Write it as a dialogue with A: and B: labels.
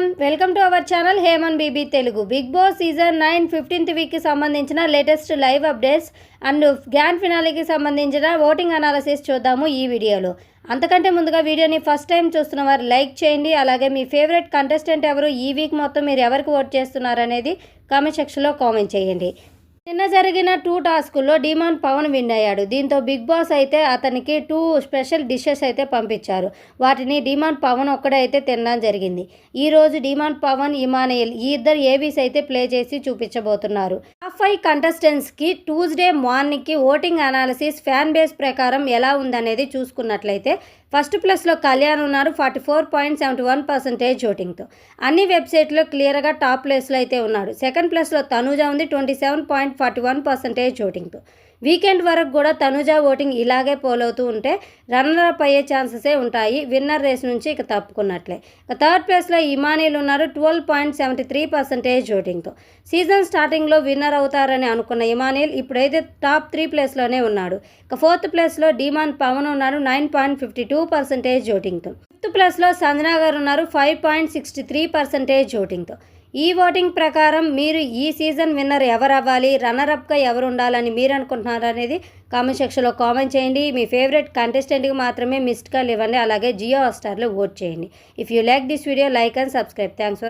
A: Everyone, welcome to our channel హేమన్ BB Telugu. Bigg Boss season 9 15th వీక్కి సంబంధించిన latest live updates and grand ఫినాలేకి సంబంధించిన ఓటింగ్ అనాలిసిస్ చూద్దాము ఈ వీడియోలో. అంతకంటే ముందుగా వీడియోని ఫస్ట్ టైం చూస్తున్న వారు లైక్ చేయండి. అలాగే మీ ఫేవరెట్ కంటెస్టెంట్ ఎవరు, ఈ వీక్ మొత్తం మీరు ఎవరికి ఓట్ చేస్తున్నారు అనేది కామెంట్ సెక్షన్లో కామెంట్ చేయండి. నిన్న జరిగిన 2 టాస్కుల్లో డిమాండ్ పవన్ విన్ అయ్యాడు. దీంతో బిగ్ బాస్ అయితే అతనికి 2 స్పెషల్ డిషెస్ అయితే పంపించారు. వాటిని డిమాండ్ పవన్ ఒక్కడైతే తినడం జరిగింది. ఈరోజు డిమాండ్ పవన్, ఇమానియల్ ఈ ఇద్దరు ఏబీస్ అయితే ప్లే చేసి చూపించబోతున్నారు. టాప్ 5 కంటెస్టెంట్స్కి ట్యూస్డే మార్నింగ్కి ఓటింగ్ అనాలిసిస్ ఫ్యాన్ బేస్ ప్రకారం ఎలా ఉందనేది చూసుకున్నట్లయితే ఫస్ట్ ప్లేస్లో కళ్యాణ్ ఉన్నారు 44.71% ఓటింగ్తో. అన్ని వెబ్సైట్లో క్లియర్గా టాప్ ప్లేస్లో అయితే ఉన్నాడు. సెకండ్ ప్లేస్లో తనూజ ఉంది 27.41% ఓటింగ్తో. వీకెండ్ వరకు కూడా తనూజ ఓటింగ్ ఇలాగే పోలవుతూ ఉంటే రన్నర్ అయ్యే ఛాన్సెసే ఉంటాయి. విన్నర్ రేస్ నుంచి ఇక తప్పుకున్నట్లే. థర్డ్ ప్లేస్లో ఇమానియల్ ఉన్నారు 12.73% ఓటింగ్తో. సీజన్ స్టార్టింగ్లో విన్నర్ అవుతారని అనుకున్న ఇమానియల్ ఇప్పుడైతే టాప్ 3 ప్లేస్లోనే ఉన్నాడు. ఇక ఫోర్త్ ప్లేస్లో డిమాండ్ పవన్ ఉన్నారు 9.52% ఓటింగ్తో. ఫిఫ్త్ ప్లేస్లో సంజనా గారు ఉన్నారు 5.63% ఓటింగ్తో. ఈ ఓటింగ్ ప్రకారం మీరు ఈ సీజన్ విన్నర్ ఎవరు అవ్వాలి, రన్నర్అప్గా ఎవరు ఉండాలని మీరు అనుకుంటున్నారు అనేది కామెంట్ సెక్షన్లో కామెంట్ చేయండి. మీ ఫేవరెట్ కంటెస్టెంట్కి మాత్రమే మిస్డ్ కాల్ ఇవ్వండి. అలాగే జియో హాట్‌స్టార్లో ఓట్ చేయండి. If you like this video, like and subscribe. Thanks for